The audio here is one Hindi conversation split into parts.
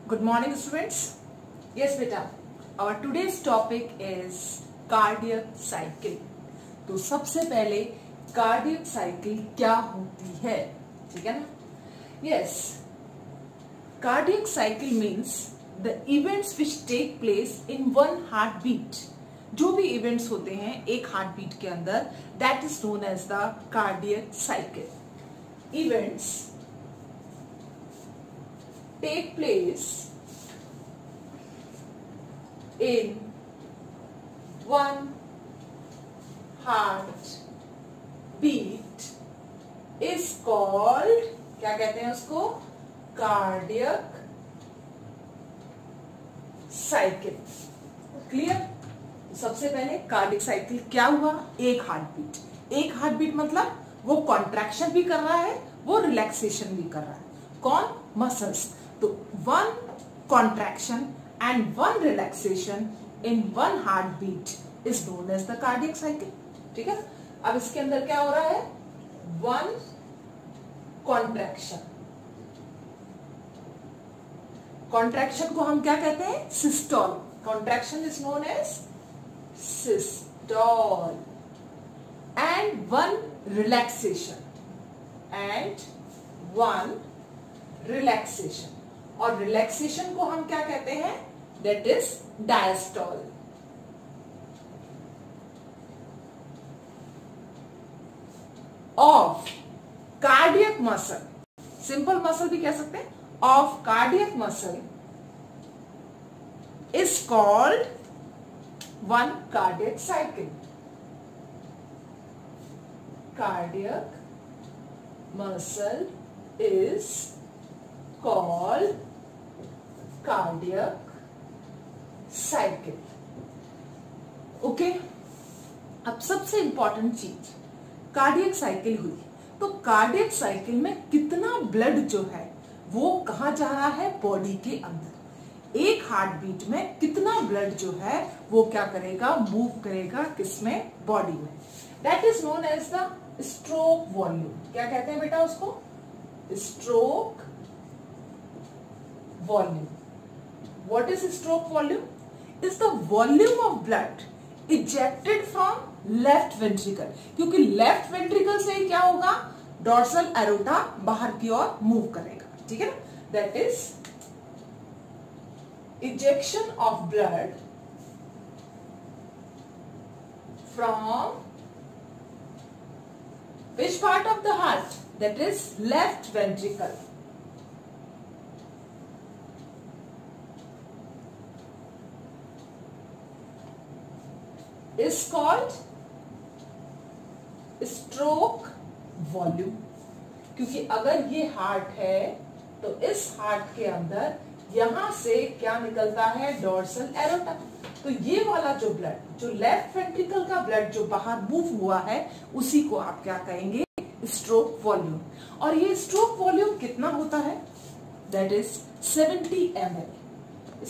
Good morning, students. Yes, beta. Our today's topic is cardiac cycle. तो सबसे पहले कार्डियक साइकिल क्या होती है, ठीक है ना? Yes, cardiac cycle means the events which take place in one heartbeat. जो भी इवेंट्स होते हैं एक हार्टबीट के अंदर, that is known as the cardiac cycle. Events take place in one heart beat is called, क्या कहते हैं उसको? Cardiac cycle. क्लियर? सबसे पहले कार्डियक साइकिल क्या हुआ? एक हार्टबीट. एक हार्टबीट मतलब वो कॉन्ट्रैक्शन भी कर रहा है, वो रिलैक्सेशन भी कर रहा है. कौन? मसल्स. तो one contraction and one relaxation in one heartbeat is known as the cardiac cycle. ठीक है. अब इसके अंदर क्या हो रहा है? One contraction. कॉन्ट्रैक्शन को हम क्या कहते हैं? Systole. Contraction is known as systole. And one relaxation and one relaxation. और रिलैक्सेशन को हम क्या कहते हैं? That is diastole. Of cardiac muscle, simple muscle भी कह सकते हैं, of cardiac muscle is called one cardiac cycle. Cardiac muscle is called cardiac cycle. Okay. अब सबसे इंपॉर्टेंट चीज, कार्डियक साइकिल हुई तो कार्डियक साइकिल में कितना ब्लड जो है वो कहां जा रहा है? बॉडी के अंदर. एक हार्टबीट में कितना ब्लड जो है वो क्या करेगा? मूव करेगा. किसमें? बॉडी में. That is known as the stroke volume. क्या कहते हैं बेटा उसको? Stroke volume. What is stroke volume? Is the volume of blood ejected from left ventricle. क्योंकि लेफ्ट वेंट्रिकल से क्या होगा? डॉर्सल एरोटा बाहर की ओर मूव करेगा. ठीक है ना? That is ejection of blood from which part of the heart? That is left ventricle. Is called stroke volume. क्योंकि अगर ये हार्ट है तो इस हार्ट के अंदर यहां से क्या निकलता है? Dorsal aorta. तो ये वाला जो ब्लड, जो लेफ्ट वेंट्रिकल का ब्लड जो बाहर मूव हुआ है, उसी को आप क्या कहेंगे? Stroke volume. और ये स्ट्रोक वॉल्यूम कितना होता है? That is 70 ml.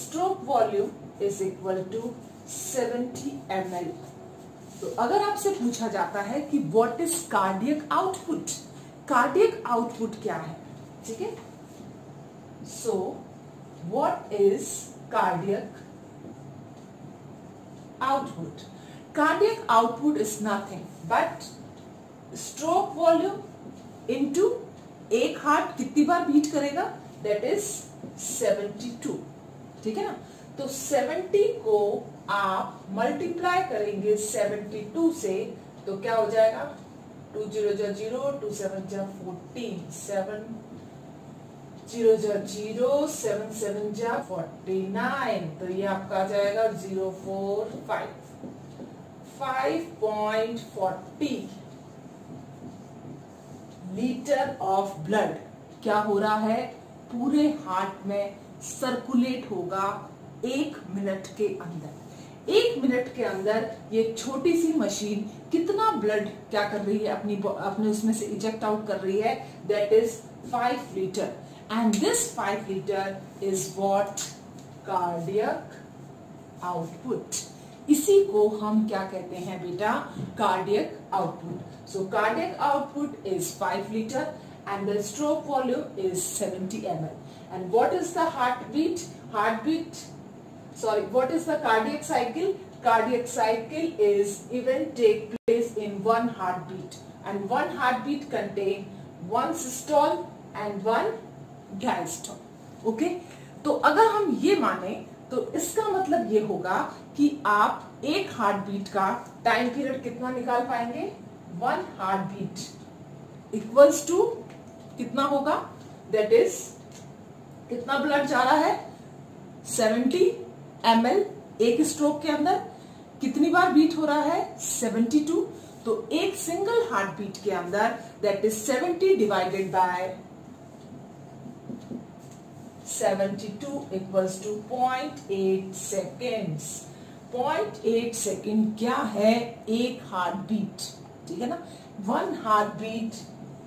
Stroke volume is equal to 70 ml. तो अगर आपसे पूछा जाता है कि what is cardiac output, cardiac output क्या है? ठीक है. So what is cardiac output? Cardiac output is nothing but stroke volume into एक हार्ट कितनी बार बीट करेगा? That is 72. ठीक है ना? तो 70 को आप मल्टीप्लाई करेंगे 72 से तो क्या हो जाएगा? 2 0 0 2 7 14, 7 0 0 7 7 49. तो ये आपका आ जाएगा 045 5.40 लीटर ऑफ ब्लड क्या हो रहा है? पूरे हार्ट में सर्कुलेट होगा 1 मिनट के अंदर. 1 मिनट के अंदर ये छोटी सी मशीन कितना ब्लड क्या कर रही है? अपने उसमें से इजेक्ट आउट कर रही है. That is 5 litre. And this 5 litre is what? Cardiac output. इसी को हम क्या कहते हैं बेटा? Cardiac output. So cardiac output is 5 litre and the stroke volume is 70 ml. And what is the heartbeat? What is the cardiac cycle? Cardiac cycle is event take place in one heartbeat, and one heartbeat contain one systole and one diastole. Okay, तो अगर हम ये माने तो इसका मतलब ये होगा कि आप एक हार्टबीट का टाइम पीरियड कितना निकाल पाएंगे? वन हार्टबीट इक्वल्स टू कितना होगा? दैट इज कितना ब्लड जा रहा है? 70 ml एक स्ट्रोक के अंदर। कितनी बार बीट हो रहा है? 72। तो एक सिंगल हार्ट बीट के अंदर that is 70 divided by 72 equals to 0.8 seconds. 0.8 second क्या है? एक हार्ट बीट, ठीक है ना। वन हार्ट बीट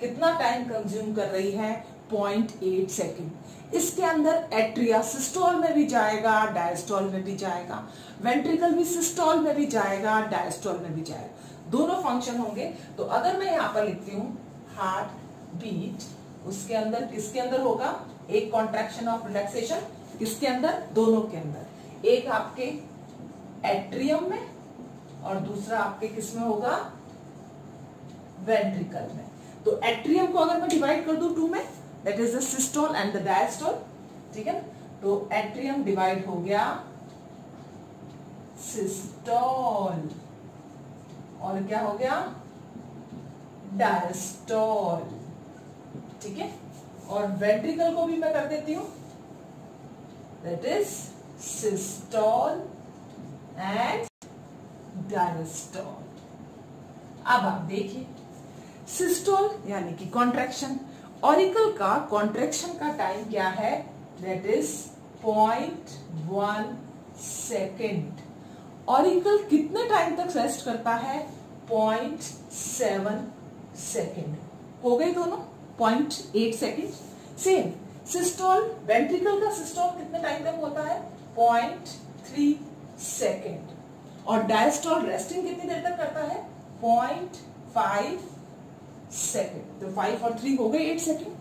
कितना टाइम कंज्यूम कर रही है? 0.8 सेकेंड। इसके अंदर एट्रिया सिस्टोल में भी जाएगा, डायस्टोल में भी जाएगा, वेंट्रिकल भी सिस्टोल में भी जाएगा, डायस्टोल में भी जाएगा, दोनों फंक्शन होंगे। तो अगर मैं यहां पर लिखती हूं हार्ट बीट, उसके अंदर किसके अंदर होगा? एक कॉन्ट्रैक्शन ऑफ रिलैक्सेशन किसके अंदर? दोनों के अंदर। एक आपके एट्रियम में और दूसरा आपके किस में होगा? वेंट्रिकल में। तो एट्रियम को अगर मैं डिवाइड कर दूं 2 में, that is the systole and the diastole, ठीक है। तो एट्रियम डिवाइड हो गया सिस्टोल और क्या हो गया? डायस्टोल, ठीक है। और वेंट्रिकल को भी मैं कर देती हूं, that is systole and diastole. अब आप देखिए, सिस्टोल यानी कि कॉन्ट्रैक्शन, ऑरिकल का कॉन्ट्रैक्शन का टाइम क्या है? That is 0.1 second. ऑरिकल कितने टाइम तक रेस्ट करता है? 0.7 सेकेंड। हो गए दोनों 0.8 सेकेंड। सेम सिस्टोल, वेंट्रिकल का सिस्टोल कितने टाइम तक होता है? 0.3 सेकेंड। और डायस्टोल रेस्टिंग कितनी देर तक करता है? 0.5 सेकेंड। तो 5 और 3 हो गए 8 सेकेंड।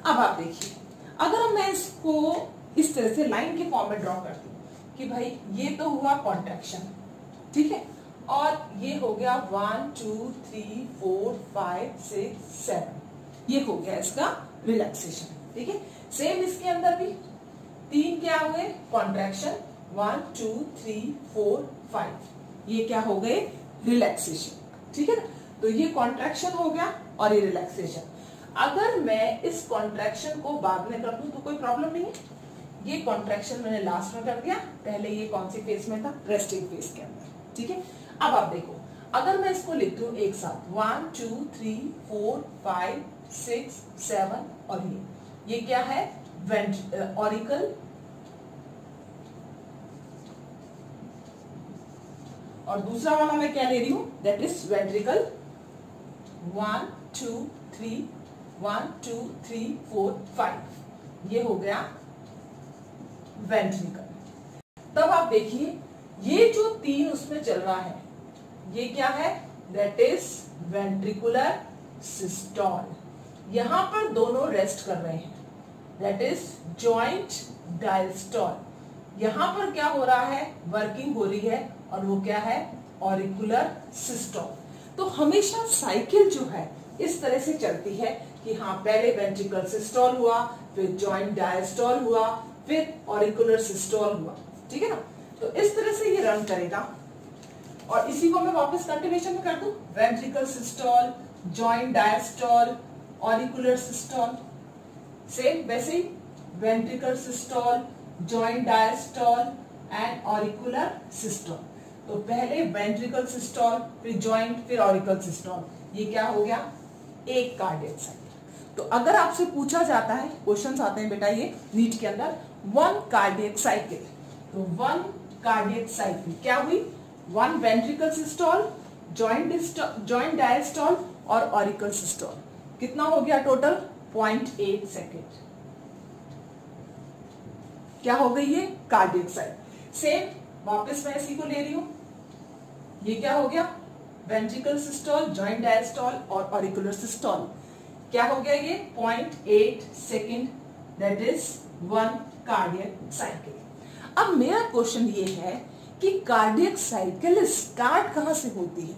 अब आप देखिए, अगर मैं इसको इस तरह से लाइन के फॉर्म में ड्रॉ करती हूं कि भाई ये तो हुआ कॉन्ट्रैक्शन, ठीक है, और ये हो गया 1 2 3 4 5 6 7, ये हो गया इसका रिलैक्सेशन, ठीक है। सेम इसके अंदर भी 3 क्या हुए? कॉन्ट्रैक्शन, 1 2 3 4 5, ये क्या हो गए? रिलैक्सेशन, ठीक है ना। तो ये कॉन्ट्रैक्शन हो गया और ये रिलैक्सेशन। अगर मैं इस कॉन्ट्रैक्शन को बाद में कर दूं तो कोई प्रॉब्लम नहीं है। ये कॉन्ट्रैक्शन मैंने लास्ट में कर दिया, पहले ये कौन सी फेज में था? रेस्टिंग फेज के अंदर, ठीक है। अब आप देखो, अगर मैं इसको लिख दूं एक साथ 1 2 3 4 5 6 7 और ये क्या है? ऑरिकल, और दूसरा वाला मैं क्या ले रही हूं? That is ventricle. 1 2 3 1 2 3 4 5, ये हो गया वेंट्रिकल। तब आप देखिए, ये जो 3 उसमें चल रहा है, ये क्या है? That is ventricular systole. यहां पर दोनों रेस्ट कर रहे हैं, दैट इज जॉइंट डायस्टोल। यहां पर क्या हो रहा है? वर्किंग हो रही है, और वो क्या है? Auricular systole. तो हमेशा साइकिल जो है इस तरह से चलती है कि हाँ, पहले वेंट्रिकल सिस्टोल हुआ, फिर जॉइंट डायस्टोल हुआ, फिर ऑरिकुलर सिस्टोल हुआ, ठीक है ना। तो इस तरह से ये रन करेगा। और इसी को मैं वापस कंटिन्यूएशन में कर दूं, ventricle systole, joint diastole, auricular systole. Same वैसे ही ventricle systole, joint diastole and auricular systole. तो पहले वेंट्रिकल सिस्टोल, फिर जॉइंट, फिर ऑरिकल सिस्टोल, ये क्या हो गया? एक कार्डियक साइकिल। तो अगर आपसे पूछा जाता है, क्वेश्चंस आते हैं बेटा ये नीट के अंदर, 1 कार्डियक साइकिल, तो 1 कार्डियक साइकिल क्या हुई? 1 वेंट्रिकल सिस्टोल, जॉइंट डायस्टोल और ऑरिकल सिस्टोल। कितना हो गया टोटल? 0.8 सेकेंड। क्या हो गई? ये कार्डियक साइकिल। सेम वापस मैं इसी को ले रही हूं, ये क्या हो गया? वेंट्रिकल सिस्टोल, जॉइंट डायस्टोल और ऑरिकुलर सिस्टोल। क्या हो गया? ये 0.8 second that is 1 cardiac cycle. अब मेरा क्वेश्चन ये है कि कार्डियक साइकिल स्टार्ट कहां से होती है?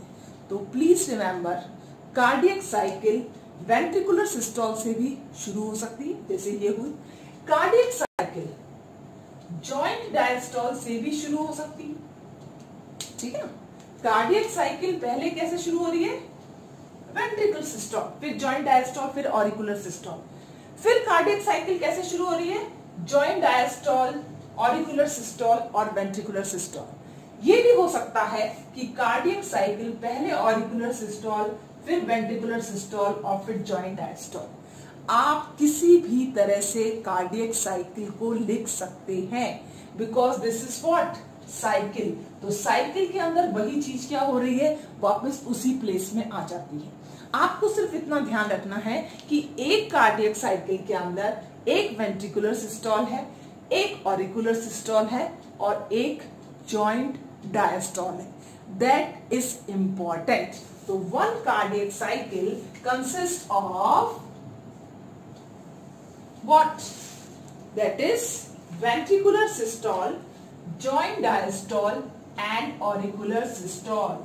तो please remember, cardiac cycle ventricular systole से भी शुरू हो सकती है, जैसे ये हुई। कार्डियक साइकिल जॉइंट डायस्टोल से भी शुरू हो सकती है, ठीक है ना। कार्डियक साइकिल पहले कैसे शुरू हो रही है? वेंट्रिकुलर सिस्टोल, फिर जॉइंट डायस्टोल, फिर ऑरिकुलर सिस्टोल। फिर कार्डियक साइकिल कैसे शुरू हो रही है? जॉइंट डायस्टोल, ऑरिकुलर सिस्टोल और वेंट्रिकुलर सिस्टोल। ये भी हो सकता है कि कार्डियक साइकिल पहले ऑरिकुलर सिस्टोल, फिर वेंट्रिकुलर सिस्टोल और फिर जॉइंट डायस्टोल। आप किसी भी तरह से कार्डियक साइकिल को लिख सकते हैं, because this is what? Cycle. तो साइकिल के अंदर वही चीज क्या हो रही है? वापस उसी प्लेस में आ जाती है। आपको सिर्फ इतना ध्यान रखना है कि एक कार्डियक साइकिल के अंदर एक वेंट्रिकुलर सिस्टोल है, एक ऑरिकुलर सिस्टोल है और एक जॉइंट डायस्टोल है। That is important. तो 1 cardiac cycle consist of what? That is ventricular systole, joint diastole and auricular systole.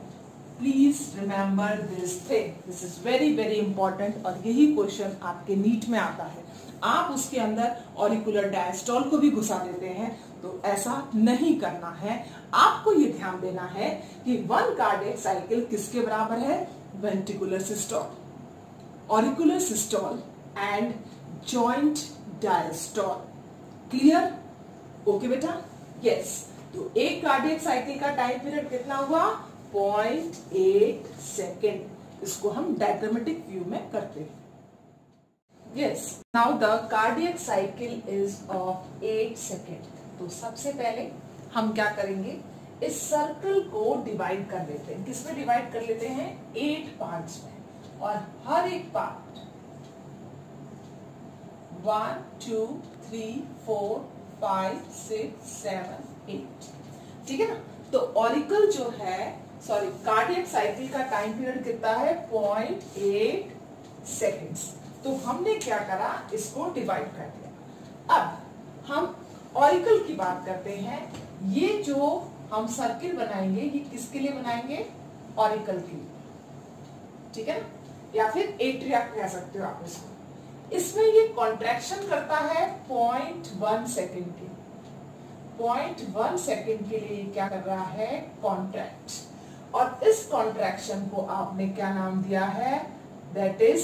Please remember this thing. This is very very important और यही क्वेश्चन आपके नीट में आता है। आप उसके अंदर ऑरिकुलर डायस्टोल को भी घुसा देते हैं, तो ऐसा नहीं करना है। आपको ये ध्यान देना है कि 1 कार्डियक साइकिल किसके बराबर है? Ventricular systole, auricular systole and joint diastole. Clear? Okay बेटा? यस। तो एक कार्डियक साइकिल का टाइम पीरियड कितना हुआ? 0.8 सेकेंड। इसको हम डायग्रामेटिक व्यू में करते हैं। Yes, now the cardiac cycle is of 8 second. तो सबसे पहले हम क्या करेंगे? इस सर्कल को डिवाइड कर लेते हैं। किसमें डिवाइड कर लेते हैं? 8 पार्ट्स में, और हर एक पार्ट 1 2 3 4 5 6 7 8, ठीक है ना। तो ऑरिकल जो है, सॉरी, कार्डियक साइकिल का टाइम पीरियड कितना है? 0.8 सेकेंड्स। तो हमने क्या करा? इसको डिवाइड कर दिया। अब हम ऑरिकल की बात करते हैं। ये जो हम सर्किल बनाएंगे, ये किसके लिए बनाएंगे? ऑरिकल के लिए, ठीक है ना, या फिर एट्रिया कह सकते हो आप इसको। इसमें ये कॉन्ट्रैक्शन करता है 0.1 सेकेंड के। 0.1 सेकेंड के लिए क्या कर रहा है? कॉन्ट्रैक्ट। और इस कॉन्ट्रैक्शन को आपने क्या नाम दिया है? दैट इज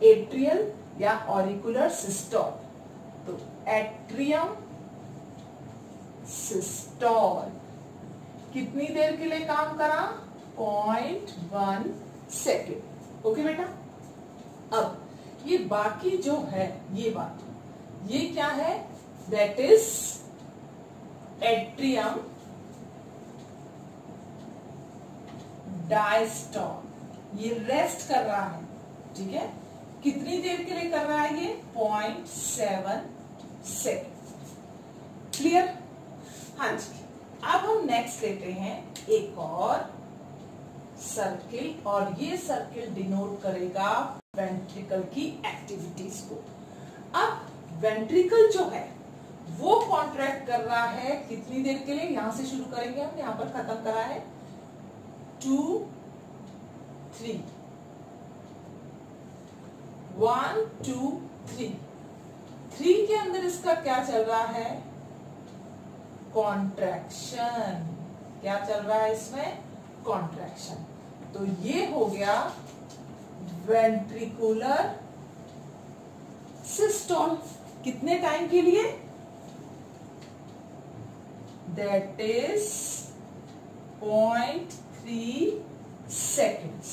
एट्रियल या ऑरिकुलर सिस्टोल। तो एट्रियम सिस्टोल कितनी देर के लिए काम करा? 0.1 सेकेंड। ओके बेटा? अब ये बाकी जो है, ये बात, ये क्या है? That is atrium diastole. ये रेस्ट कर रहा है, ठीक है। कितनी देर के लिए कर रहा है ये? 0.7 सेकेंड। क्लियर? हाँ जी। अब हम नेक्स्ट लेते हैं एक और सर्किल, और ये सर्किल डिनोट करेगा वेंट्रिकल की एक्टिविटीज को। अब वेंट्रिकल जो है वो कॉन्ट्रैक्ट कर रहा है कितनी देर के लिए? यहां से शुरू करेंगे हम, यहां पर खत्म करा है 2 3 1 2 3। 3 के अंदर इसका क्या चल रहा है? कॉन्ट्रैक्शन। क्या चल रहा है इसमें? कॉन्ट्रैक्शन। तो ये हो गया वेंट्रिकुलर सिस्टोल। कितने टाइम के लिए? That is 0.3 seconds.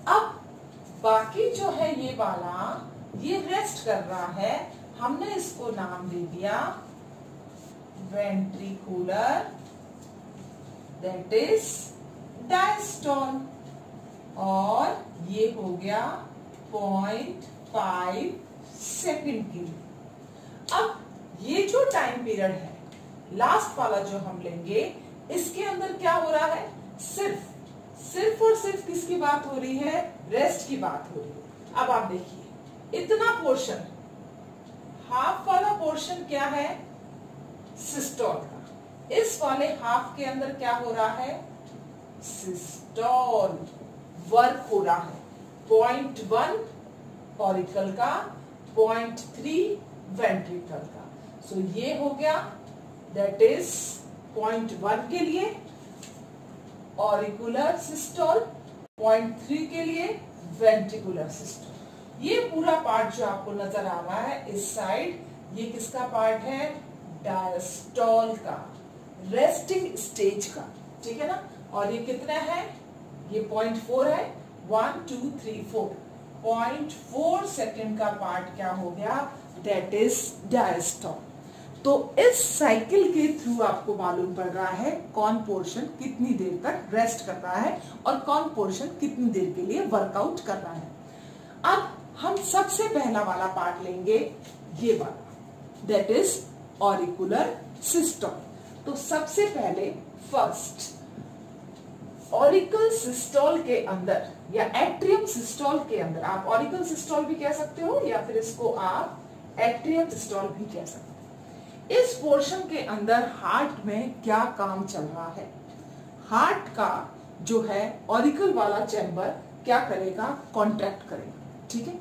अब बाकी जो है ये वाला, ये रेस्ट कर रहा है। हमने इसको नाम दे दिया वेंट्रिकुलर, दैट इज डायस्टोल, और ये हो गया 0.5 सेकेंड के लिए। अब ये जो टाइम पीरियड है, लास्ट वाला जो हम लेंगे, इसके अंदर क्या हो रहा है? सिर्फ और सिर्फ किसकी बात हो रही है? रेस्ट की बात हो रही है। अब आप देखिए, इतना पोर्शन हाफ वाला पोर्शन क्या है? सिस्टोल का। इस वाले हाफ के अंदर क्या हो रहा है? सिस्टोल वर्क हो रहा है। 0.1 ऑरिकल का, 0.3 वेंट्रिकल का। सो ये हो गया, दैट इज 0.1 के लिए ऑरिकुलर सिस्टोल, 0.3 के लिए वेंट्रिकुलर सिस्टोल। ये पूरा पार्ट जो आपको नजर आ रहा है इस साइड, ये किसका पार्ट है? डायस्टोल का, रेस्टिंग स्टेज का, ठीक है ना। और ये कितना है? ये 0.4 है। 1 2 3 4 0.4 सेकेंड का पार्ट क्या हो गया? That is diastole. तो इस साइकिल के थ्रू आपको मालूम पड़ रहा है कौन पोर्शन कितनी देर तक रेस्ट कर रहा है और कौन पोर्शन कितनी देर के लिए वर्कआउट कर रहा है। अब हम सबसे पहला वाला पार्ट लेंगे, ये वाला, दैट इज ऑरिकुलर सिस्टोल। तो सबसे पहले फर्स्ट ऑरिकल सिस्टोल के अंदर या एट्रियम सिस्टोल के अंदर, आप ऑरिकल सिस्टोल भी कह सकते हो या फिर इसको आप एट्रियम सिस्टोल भी कह सकते हो। इस पोर्शन के अंदर हार्ट में क्या काम चल रहा है? हार्ट का जो है ऑरिकल वाला चैम्बर क्या करेगा? कॉन्ट्रैक्ट करेगा, ठीक है।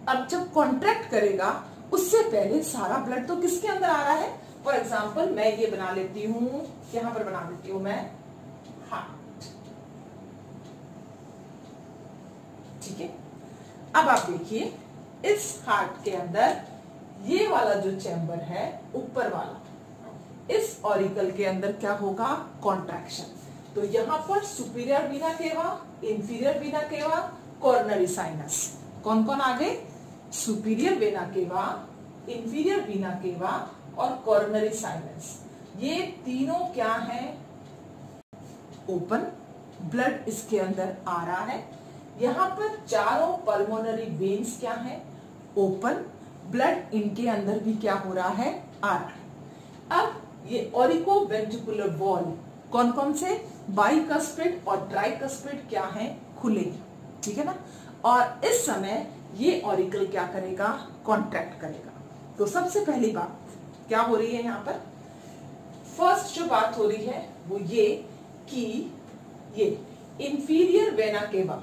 अब जब कॉन्ट्रैक्ट करेगा उससे पहले सारा ब्लड तो किसके अंदर आ रहा है? फॉर एग्जाम्पल मैं ये बना लेती हूं, यहां पर बना देती हूं मैं हार्ट, ठीक है। अब आप देखिए इस हार्ट के अंदर ये वाला जो चैम्बर है ऊपर वाला, इस ऑरिकल के अंदर क्या होगा? कॉन्ट्रैक्शन। तो यहां पर सुपीरियर वीना केवा, इंफीरियर वीना केवा, कोरोनरी साइनस, कौन कौन आ गए? Superior vena cava, inferior vena केवा और कोरोनरी साइनस। ये तीनों क्या हैं? ओपन, ब्लड इसके अंदर आ रहा है। यहां पर चारों पल्मोनरी वेन्स क्या हैं? ओपन, ब्लड इनके अंदर भी क्या हो रहा है? आ रहा है। अब ये ऑरिको वेंट्रिकुलर वॉल कौन कौन से? बाइकस्पिड और ट्राइकस्पिड क्या है? खुले, ठीक है ना। और इस समय ये ऑरिकल क्या करेगा? कॉन्ट्रैक्ट करेगा। तो सबसे पहली बात क्या हो रही है यहां पर? फर्स्ट जो बात हो रही है वो ये कि ये inferior vena cava,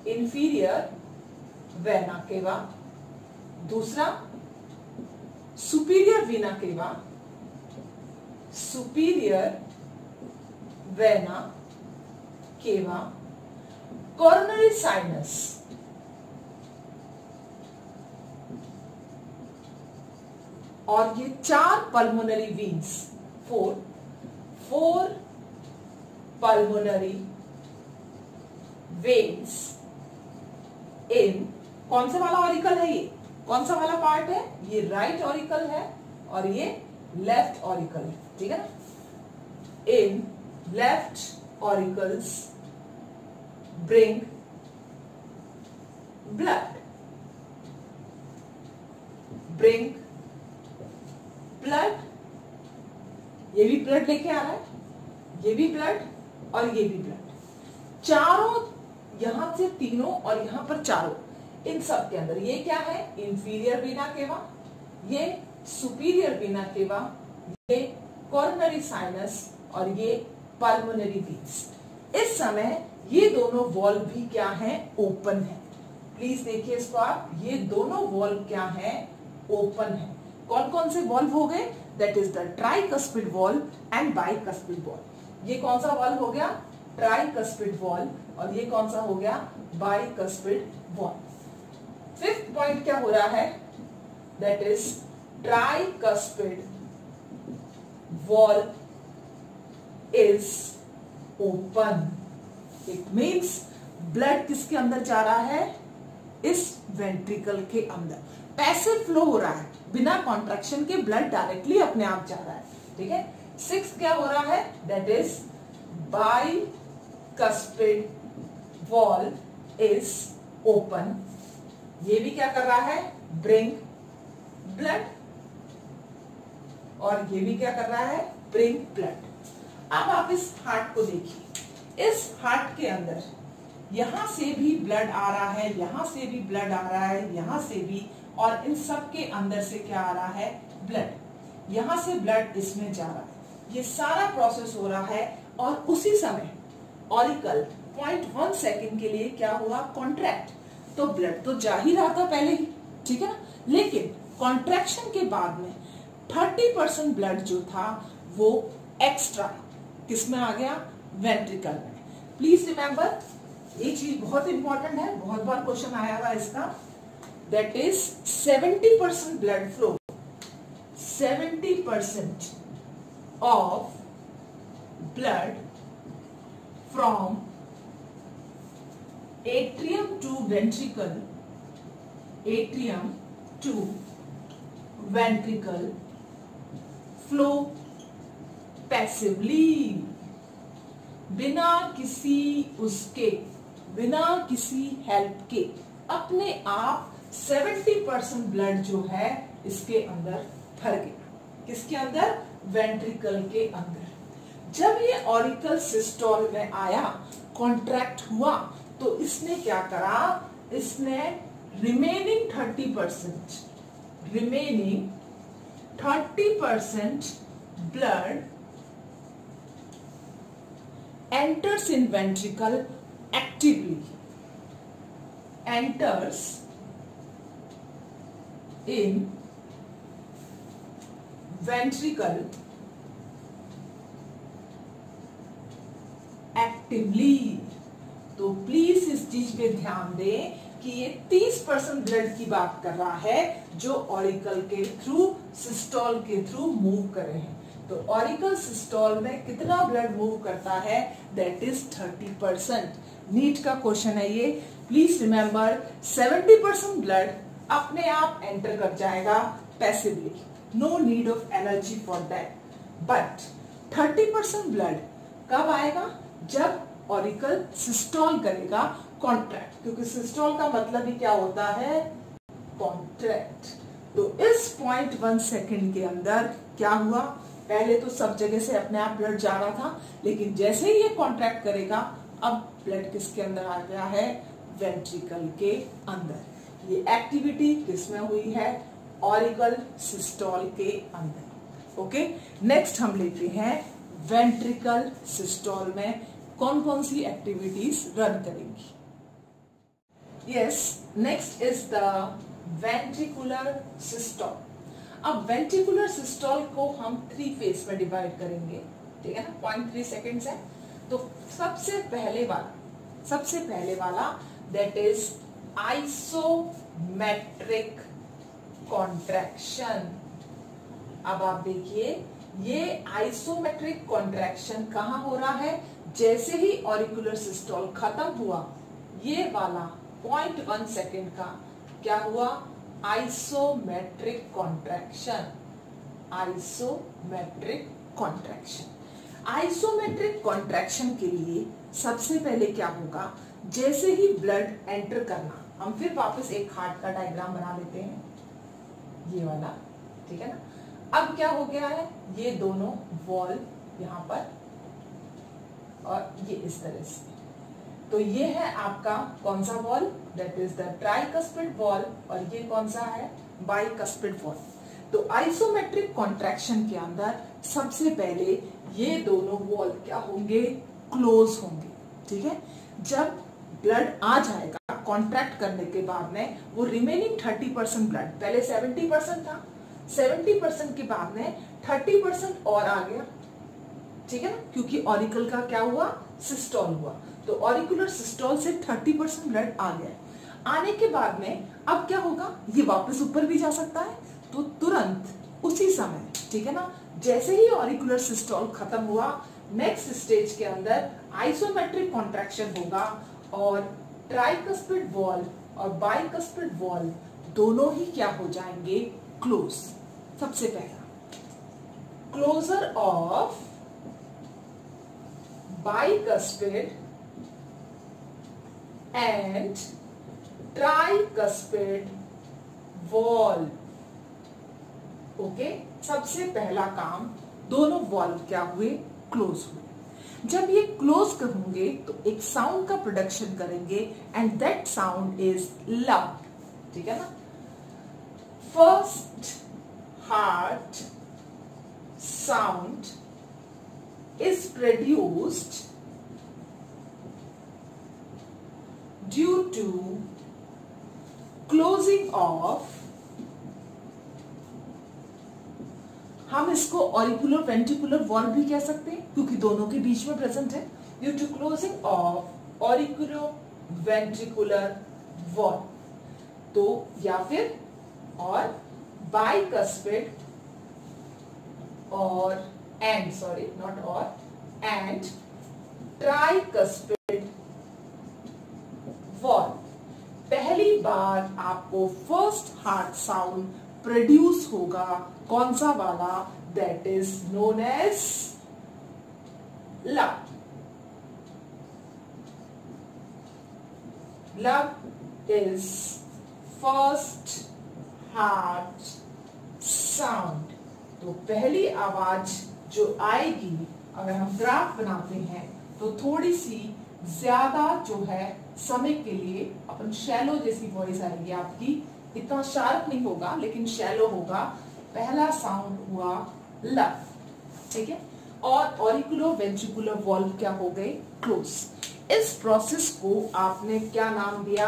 inferior vena cava, दूसरा superior vena cava, superior vena cava, coronary sinus, और ये चार pulmonary veins, four pulmonary veins इन कौन सा वाला ऑरिकल है? ये कौन सा वाला पार्ट है? ये राइट ऑरिकल है और ये लेफ्ट ऑरिकल है, ठीक है ना। In left auricles bring blood, bring blood, ये भी ब्लड लेके आ रहा है, ये भी ब्लड और ये भी ब्लड, चारों यहां से तीनों और यहां पर चारों, इन सब के अंदर ये क्या है? इंफीरियर वीना केवा, ये सुपीरियर वीना केवा, ये कोरोनरी साइनस और ये पल्मोनरी वीन्स। इस समय ये दोनों वॉल्व भी क्या हैं? ओपन है। प्लीज देखिए इसको आप, ये दोनों वॉल्व क्या हैं? ओपन है। कौन कौन से वॉल्व हो गए? That is the tricuspid valve and bicuspid valve. ये कौन सा वॉल्व हो गया? Tricuspid valve. और ये कौन सा हो गया? Bicuspid valve. फिफ्थ पॉइंट क्या हो रहा है? That is tricuspid valve is open. It means blood किसके अंदर जा रहा है? इस वेंट्रिकल के अंदर पैसिव फ्लो हो रहा है, बिना कॉन्ट्रैक्शन के ब्लड डायरेक्टली अपने आप जा रहा है, ठीक है। सिक्स्थ क्या हो रहा है? That is bicuspid valve is open. ये भी क्या कर रहा है? Bring blood. और ये भी क्या कर रहा है? Bring blood. अब आप इस हार्ट को देखिए, इस हार्ट के अंदर यहां से भी ब्लड आ रहा है, यहां से भी ब्लड आ रहा है, यहां से भी, और इन सब के अंदर से क्या आ रहा है, ब्लड। यहां से ब्लड इसमें जा रहा है, ये सारा प्रोसेस हो रहा है। और उसी समय ऑरिकल 0.1 सेकेंड के लिए क्या हुआ, कॉन्ट्रैक्ट। तो ब्लड तो जा ही रहा था पहले ही, ठीक है ना, लेकिन कॉन्ट्रैक्शन के बाद में 30% ब्लड जो था वो एक्स्ट्रा किसमें आ गया, वेंट्रिकल में। प्लीज रिमेंबर, ये चीज बहुत इंपॉर्टेंट है, बहुत बार क्वेश्चन आया हुआ इसका। That is 70% blood flow, 70% of blood from atrium to ventricle, atrium to ventricle flow passively, बिना किसी उसके, बिना किसी हेल्प के, अपने आप 70% ब्लड जो है इसके अंदर भर गया। किसके अंदर, वेंट्रिकल के अंदर। जब ये ऑरिकल सिस्टोल में आया, कॉन्ट्रैक्ट हुआ, तो इसने क्या करा, इसने remaining 30% blood enters in ventricle actively, enters in ventricle actively। तो प्लीज इस चीज पे ध्यान दें कि ये 30% ब्लड की बात कर रहा है जो ऑरिकल के थ्रू, सिस्टोल के थ्रू मूव कर रहे हैं। तो ऑरिकल सिस्टोल में कितना ब्लड मूव करता है, दैट इज 30%। नीट का क्वेश्चन है ये, प्लीज रिमेंबर 70% ब्लड अपने आप एंटर कर जाएगा passively, no need of energy for that. But 30% blood कब आएगा, जब ऑरिकल सिस्टोल करेगा, कॉन्ट्रैक्ट, क्योंकि सिस्टोल का मतलब ही क्या होता है, कॉन्ट्रैक्ट। तो इस 0.1 सेकेंड के अंदर क्या हुआ, पहले तो सब जगह से अपने आप ब्लड जा रहा था, लेकिन जैसे ही ये कॉन्ट्रैक्ट करेगा, अब ब्लड किसके अंदर आ गया है, वेंट्रिकल के अंदर। ये एक्टिविटी किसमें हुई है, ऑरिकल सिस्टोल के अंदर। ओके, नेक्स्ट हम लेते हैं वेंट्रिकल सिस्टोल में कौन कौन सी एक्टिविटीज रन करेंगी। Yes, next is the ventricular systole. अब वेंट्रिकुलर सिस्टोल को हम 3 फेज में डिवाइड करेंगे, ठीक है ना, 0.3 सेकेंड्स है। तो सबसे पहले वाला दैट इज आइसोमेट्रिक कॉन्ट्रैक्शन। अब आप देखिए, ये आइसोमेट्रिक कॉन्ट्रैक्शन कहां हो रहा है, जैसे ही ऑरिकुलर सिस्टोल खत्म हुआ, ये वाला 0.1 सेकेंड का क्या हुआ, isometric contraction. Isometric contraction, isometric contraction के लिए सबसे पहले क्या होगा, जैसे ही ब्लड एंटर करना, हम फिर वापस एक हार्ट का डायग्राम बना लेते हैं, ये वाला, ठीक है ना। अब क्या हो गया है, ये दोनों वॉल यहां पर और ये इस तरह से, तो ये है आपका कौन सा wall, that is the tricuspid valve, और ये कौन सा है, बाइकस्पिड वॉल। तो आइसोमेट्रिक कॉन्ट्रैक्शन के अंदर सबसे पहले ये दोनों वॉल क्या होंगे, क्लोज होंगे, ठीक है। जब ब्लड आ जाएगा कॉन्ट्रैक्ट करने के बाद में, वो रिमेनिंग 30% ब्लड, पहले 70% था, 70% के बाद में 30% और आ गया, ठीक है ना, क्योंकि ऑरिकल का क्या हुआ, सिस्टोल हुआ। तो ऑरिकुलर सिस्टोल से 30% ब्लड आ गया। आने के बाद में अब क्या होगा, ये वापस ऊपर भी जा सकता है, तो तुरंत उसी समय, ठीक है ना, जैसे ही ऑरिकुलर सिस्टोल खत्म हुआ, नेक्स्ट स्टेज के अंदर आइसोमेट्रिक कॉन्ट्रैक्शन होगा और ट्राइकस्पिड वॉल और बाइकस्पिड वॉल दोनों ही क्या हो जाएंगे, क्लोज। सबसे पहला closure of bicuspid and tricuspid valve। Okay, सबसे पहला काम, दोनों वॉल्व क्या हुए, क्लोज हुए। जब ये क्लोज होंगे तो एक साउंड का प्रोडक्शन करेंगे and that sound is loud, ठीक है ना। first heart sound is produced due to closing of, हम इसको ऑरिकुलर वेंट्रिकुलर वॉल्व भी कह सकते हैं क्योंकि दोनों के बीच में प्रेजेंट है, due to closing of auricular ventricular valve. तो या फिर और बाइकस्पिड और एंड, सॉरी नॉट और, एंड ट्राइकस्पिड वॉल्व। पहली बार आपको फर्स्ट हार्ट साउंड प्रोड्यूस होगा, कौन सा वाला? That is known as lub. Lub is first heart sound. तो पहली आवाज जो आएगी, अगर हम ग्राफ बनाते हैं तो थोड़ी सी ज्यादा जो है समय के लिए अपन शैलो जैसी वॉइस आएगी आपकी, इतना शार्प नहीं होगा लेकिन शैलो होगा। पहला साउंड हुआ लव, ठीक है। और ऑरिकुलो वेंट्रिकुलर वॉल्व क्या हो गए? क्लोज। इस प्रोसेस को आपने क्या नाम दिया?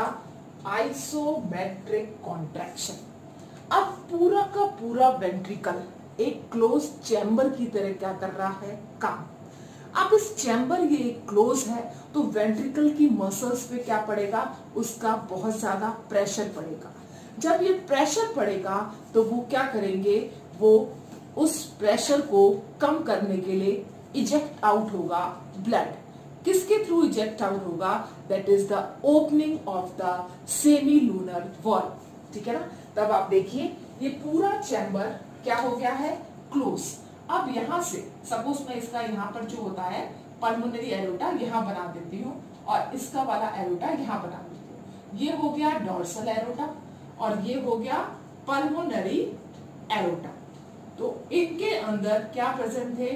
Isometric contraction. अब पूरा का पूरा वेंट्रिकल एक क्लोज चैम्बर की तरह क्या कर रहा है? काम। अब इस चैम्बर ये क्लोज है तो वेंट्रिकल की मसल्स पे क्या पड़ेगा? उसका बहुत ज्यादा प्रेशर पड़ेगा। जब ये प्रेशर पड़ेगा तो वो क्या करेंगे? वो उस प्रेशर को कम करने के लिए इजेक्ट आउट होगा ब्लड। किसके थ्रू इजेक्ट आउट होगा? That is the opening of the semi lunar valve, ठीक है ना। तब आप देखिए ये पूरा चैम्बर क्या हो गया है? क्लोज। अब यहां से सपोज मैं इसका यहाँ पर जो होता है पल्मोनरी एरोटा यहां बना देती हूँ और इसका वाला एरोटा यहां बना देती हूँ। ये हो गया डॉर्सल एरोटा और ये हो गया पल्मोनरी एरोटा। तो इनके अंदर क्या प्रेजेंट थे?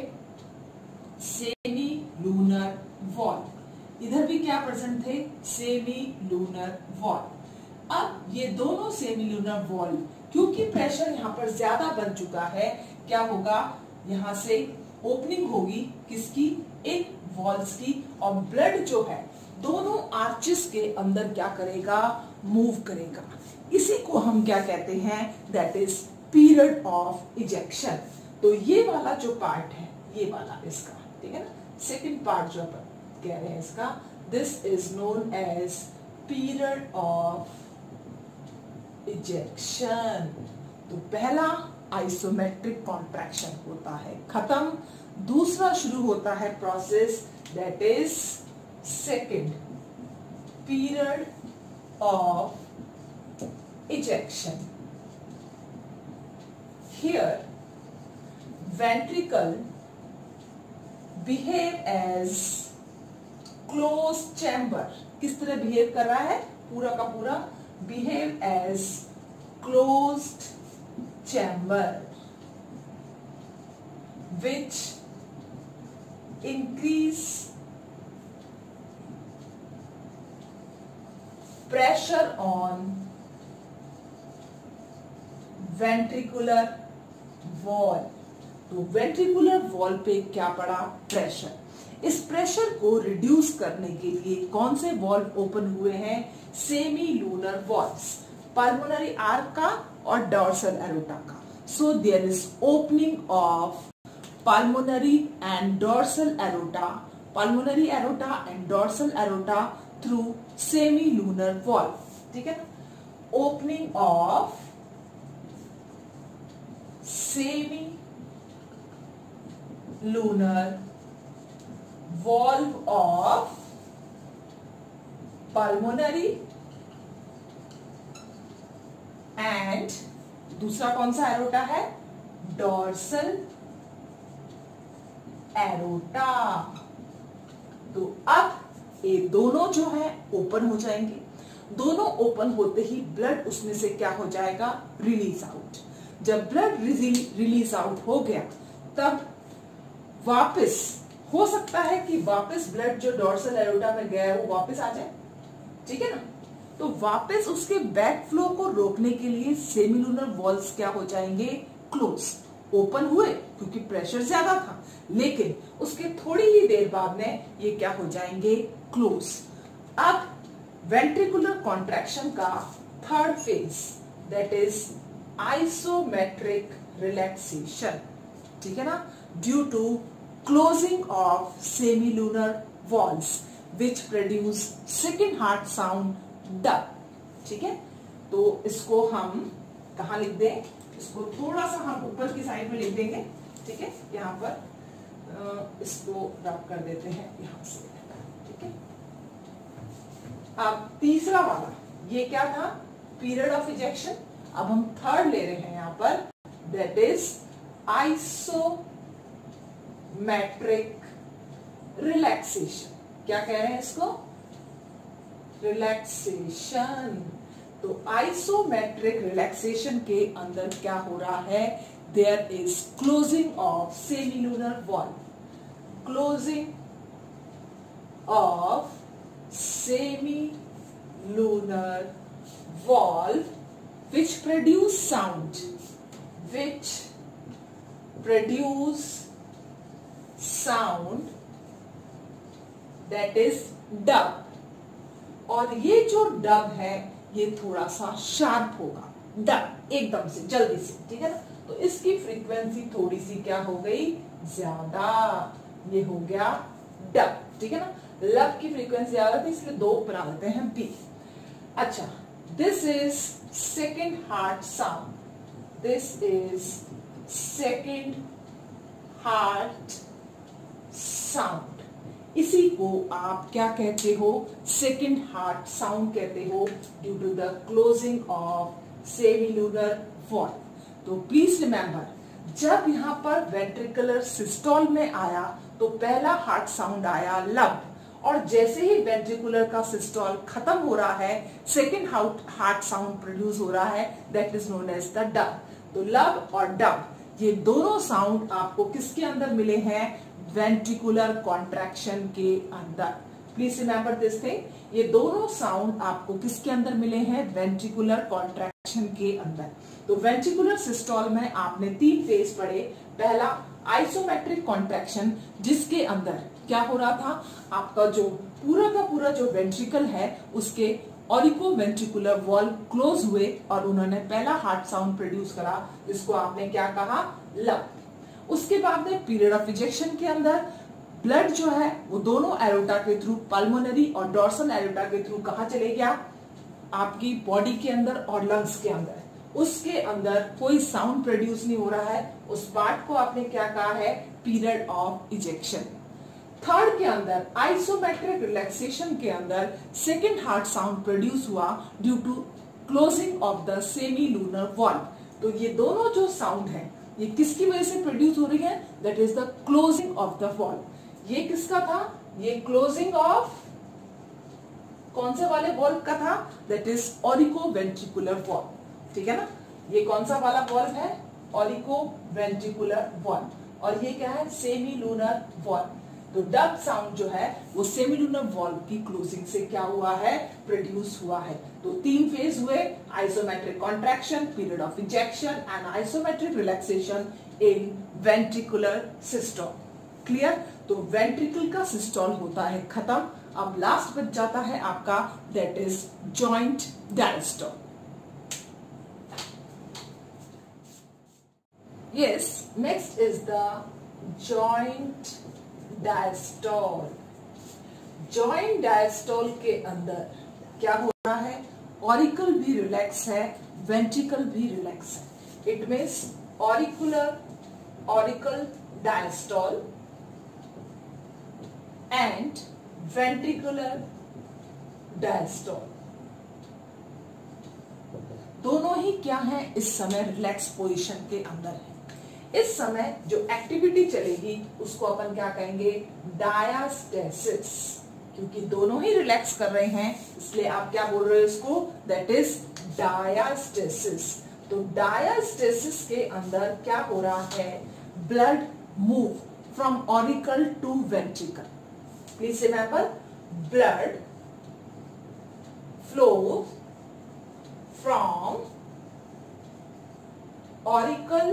Semi lunar valve. इधर भी क्या प्रेजेंट थे? Semi lunar valve. अब ये दोनों सेमी लूनर वॉल्व क्योंकि प्रेशर यहाँ पर ज्यादा बन चुका है, क्या होगा? यहाँ से ओपनिंग होगी किसकी? इन वॉल्व्स की, और ब्लड जो है दोनों आर्चेस के अंदर क्या करेगा? मूव करेगा। इसी को हम क्या कहते हैं? That is period of ejection. तो ये वाला जो पार्ट है, ये वाला इसका, ठीक है ना, सेकंड पार्ट जो अपन कह रहे हैं इसका, this is known as period of ejection. तो पहला आइसोमेट्रिक कॉन्ट्रैक्शन होता है खत्म, दूसरा शुरू होता है process, that is second period of ejection. Here ventricle behave as closed chamber. किस तरह बिहेव कर रहा है? पूरा का पूरा behave as closed chamber which increase pressure on ventricular wall. तो वेंट्रिकुलर वॉल पे क्या पड़ा? प्रेशर। इस प्रेशर को रिड्यूस करने के लिए कौन से वॉल्व ओपन हुए हैं? Semi lunar valves, pulmonary arch का और डॉर्सल एरोटा का। So there is opening of pulmonary and dorsal aorta, pulmonary aorta and dorsal aorta through semilunar valve, ठीक है ना। opening of semilunar valve of pulmonary and दूसरा कौन सा एरोटा है? Dorsal aorta. तो अब ये दोनों जो है ओपन हो जाएंगे। दोनों ओपन होते ही ब्लड उसमें से क्या हो जाएगा? Release out. जब ब्लड रिलीज आउट हो गया तब वापस हो सकता है कि वापस ब्लड जो डॉर्सल एरोटा में गया है वो वापस आ जाए, ठीक है ना। तो वापस उसके बैक फ्लो को रोकने के लिए सेमिलूनर वॉल्स क्या हो जाएंगे, क्लोज, ओपन हुए क्योंकि प्रेशर ज्यादा था, लेकिन उसके थोड़ी ही देर बाद में ये क्या हो जाएंगे, क्लोज। अब वेंट्रिकुलर कॉन्ट्रैक्शन का third phase that is isometric relaxation, ठीक है ना, due to closing of semilunar valves which produce second heart sound ड, ठीक है। तो इसको हम कहा लिख दें, इसको थोड़ा सा हम ऊपर की साइड में लिख देंगे, ठीक है, यहाँ पर इसको रब कर देते हैं यहाँ से, ठीक है। अब तीसरा वाला ये क्या था, पीरियड ऑफ इजेक्शन। अब हम थर्ड ले रहे हैं यहाँ पर, दैट इज आइसोमेट्रिक रिलैक्सेशन। क्या कह रहे हैं इसको, रिलैक्सेशन। तो आइसोमेट्रिक रिलैक्सेशन के अंदर क्या हो रहा है, there is closing of semilunar valve, closing of semilunar valve which produce sound, which produce sound that is dub। और ये जो डब है ये थोड़ा सा शार्प होगा, डब एकदम से जल्दी से, ठीक है ना। तो इसकी फ्रीक्वेंसी थोड़ी सी क्या हो गई, ज्यादा, ये हो गया डब, ठीक है ना। लब की फ्रीक्वेंसी ज्यादा थी इसलिए दो ऊपर आ देते हैं बी। अच्छा, this is second heart sound, this is second heart sound. इसी को आप क्या कहते हो, सेकेंड हार्ट साउंड कहते हो, due to the closing of semilunar valve. तो प्लीज रिमेंबर, जब यहां पर वेंट्रिकुलर सिस्टोल में आया तो पहला हार्ट साउंड आया लब, और जैसे ही वेंट्रिकुलर का सिस्टोल खत्म हो रहा है सेकेंड हार्ट साउंड प्रोड्यूस हो रहा है, that is known as the dub. तो लब और डब ये दोनों साउंड आपको किसके अंदर मिले हैं, वेंट्रिकुलर कॉन्ट्रैक्शन के अंदर। प्लीज रिमेंबर दिस थिंग, ये दोनों साउंड आपको किसके अंदर मिले हैं, वेंट्रिकुलर कॉन्ट्रैक्शन के अंदर। तो वेंट्रिकुलर सिस्टोल में आपने 3 फेज पढ़े। पहला आइसोमेट्रिक कॉन्ट्रैक्शन, जिसके अंदर क्या हो रहा था, आपका जो पूरा जो वेंट्रिकल है उसके ऑरिको वेंट्रिकुलर वॉल क्लोज हुए और उन्होंने पहला हार्ट साउंड प्रोड्यूस करा, जिसको आपने क्या कहा, लब। उसके बाद में पीरियड ऑफ इजेक्शन के अंदर ब्लड जो है वो दोनों एरोटा के थ्रू, पल्मोनरी और डॉर्सल एरोटा के थ्रू कहा चले गया, आपकी बॉडी के अंदर और लंग्स के अंदर। उसके अंदर कोई साउंड प्रोड्यूस नहीं हो रहा है, उस पार्ट को आपने क्या कहा है, पीरियड ऑफ इजेक्शन। थर्ड के अंदर आइसोमेट्रिक रिलैक्सेशन के अंदर सेकेंड हार्ट साउंड प्रोड्यूस हुआ due to closing of the semilunar valve. तो ये दोनों जो साउंड है ये किसकी वजह से प्रोड्यूस हो रही है, that is the closing of the wall. ये किसका था, ये क्लोजिंग ऑफ कौन से वाले वॉल्व का था, दैट इज ऑरिको वेंट्रिकुलर वॉल्व, ठीक है ना। ये कौन सा वाला वॉल्व है, ऑरिको वेंट्रिकुलर वॉल्व, और ये क्या है, सेमिलूनर वॉल्व। तो डब साउंड जो है वो सेमिलूनर वॉल्व की क्लोजिंग से क्या हुआ है, प्रोड्यूस हुआ है। तो 3 फेज हुए, isometric contraction, period of ejection and isometric relaxation in ventricular systole. Clear. तो वेंट्रिकल का सिस्टोल होता है खत्म। अब लास्ट बच जाता है आपका, that is joint diastole. Yes, next is the joint diastole। joint diastole के अंदर क्या हो रहा है, ऑरिकल भी रिलैक्स है, वेंट्रिकल भी रिलैक्स है। It means auricle diastole and ventricular diastole दोनों ही क्या है, इस समय रिलैक्स पोजीशन के अंदर है। इस समय जो एक्टिविटी चलेगी उसको अपन क्या कहेंगे, डायास्टेसिस। क्योंकि दोनों ही रिलैक्स कर रहे हैं इसलिए आप क्या बोल रहे हो इसको, दैट इज डायास्टेसिस। तो डायास्टेसिस के अंदर क्या हो रहा है, blood move from auricle to ventricle. Please remember, blood flow from auricle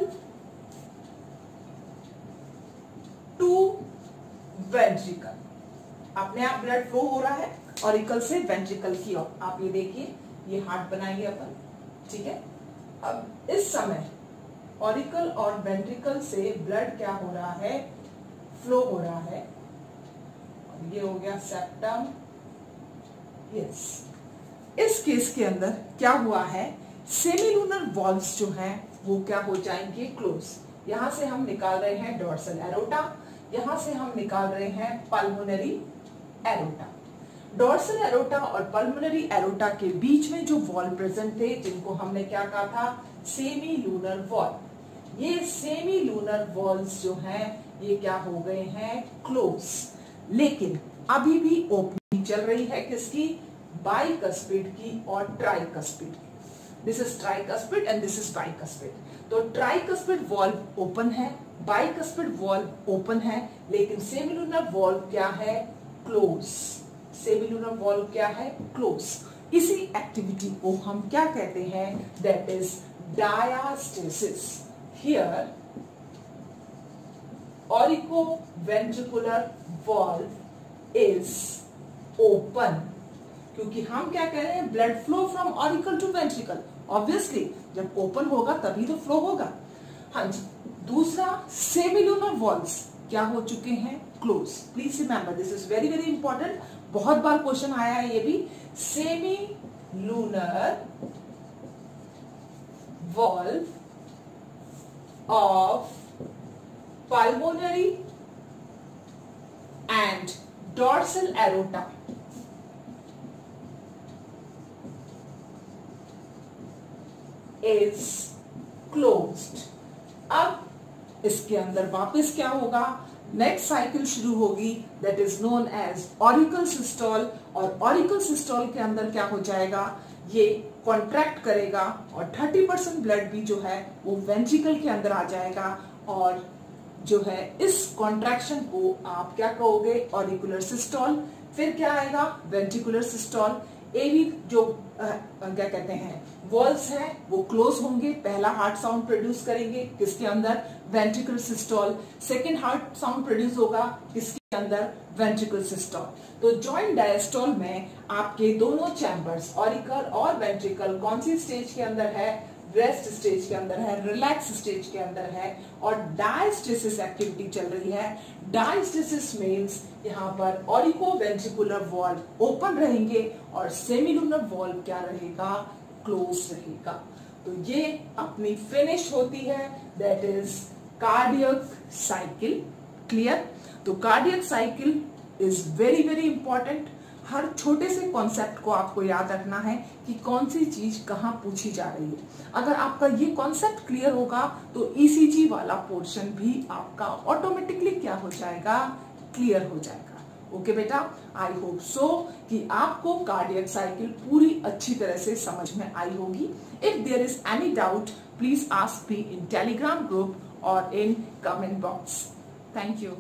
to ventricle। अपने आप ब्लड फ्लो हो रहा है ऑरिकल से वेंट्रिकल की ओर। आप ये देखिए, ये हार्ट बनाएंगे अपन, ठीक है। अब इस समय ऑरिकल और वेंट्रिकल से ब्लड क्या हो रहा है, फ्लो हो रहा है। और ये हो गया सेप्टम। यस, इस केस के अंदर क्या हुआ है, सेमिलुनर वॉल्व्स जो हैं वो क्या हो जाएंगे, क्लोज। यहां से हम निकाल रहे हैं डॉर्सल एरोटा, यहां से हम निकाल रहे हैं पल्मोनरी एरोटा। डॉर्सल एरोटा और पल्मोनरी एरोटा के बीच में जो वॉल्व प्रेजेंट थे, जिनको हमने क्या कहा था, सेमी लूनर वॉल्व। ये सेमी लूनर वॉल्व्स जो हैं ये क्या हो गए हैं, क्लोज। लेकिन अभी भी ओपनिंग चल रही है किसकी, बाइकस्पिड की और ट्राइकस्पिड की। This is tricuspid and this is bicuspid. तो ट्राइकस्पिड वॉल्व ओपन है, बाइकस्पिड वॉल्व ओपन है, लेकिन सेमिलुनर वॉल्व क्या है, क्लोज। सेमिलुनर वॉल्व क्या है, क्लोज। इसी एक्टिविटी को हम क्या कहते हैं, that is diastasis. Here auriculoventricular valve is open, क्योंकि हम क्या कह रहे हैं, blood flow from auricle to ventricle. Obviously जब ओपन होगा तभी तो फ्लो होगा। हाँ जी। दूसरा, सेमिलुनर वॉल्व्स क्या हो चुके हैं, close. Please remember, this is very very important, बहुत बार क्वेश्चन आया है ये भी। Semi lunar valve of pulmonary and dorsal aorta is closed। अब इसके अंदर वापस क्या होगा, नेक्स्ट साइकिल शुरू होगी, that is known as auricle systole. और ऑरिकल सिस्टोल के अंदर क्या हो जाएगा, ये कॉन्ट्रैक्ट करेगा और 30% ब्लड भी जो है वो वेंट्रिकल के अंदर आ जाएगा। और जो है इस कॉन्ट्रैक्शन को आप क्या कहोगे, ऑरिकुलर सिस्टोल। फिर क्या आएगा, वेंट्रिकुलर सिस्टोल। ये भी जो क्या कहते हैं वॉल्व्स हैं वो क्लोज होंगे, पहला हार्ट साउंड प्रोड्यूस करेंगे किसके अंदर, ventricular systole. Second heart sound produce होगा किसके अंदर, वेंट्रिकुलर सिस्टोल। तो जॉइंट डायस्टोल में आपके दोनों चैम्बर्स ऑरिकल और वेंट्रिकल कौन सी स्टेज के अंदर है, रेस्ट स्टेज के अंदर है, रिलैक्स स्टेज के अंदर है। और डायस्टेसिस एक्टिविटी चल रही है। डायस्टेसिस मींस यहाँ पर ऑरिको वेंट्रिकुलर वॉल्व ओपन रहेंगे और सेमिलुनर वॉल्व क्या रहेगा, क्लोज रहेगा। तो ये अपनी फिनिश होती है, that is cardiac cycle. Clear. तो cardiac cycle is very very important. हर छोटे से कॉन्सेप्ट को आपको याद रखना है कि कौन सी चीज कहाँ पूछी जा रही है। अगर आपका ये कॉन्सेप्ट क्लियर होगा तो ईसीजी वाला पोर्शन भी आपका ऑटोमेटिकली क्या हो जाएगा, क्लियर हो जाएगा। ओके बेटा, आई होप सो कि आपको कार्डियक साइकिल पूरी अच्छी तरह से समझ में आई होगी। If there is any doubt please ask me in Telegram group और in comment box. Thank you.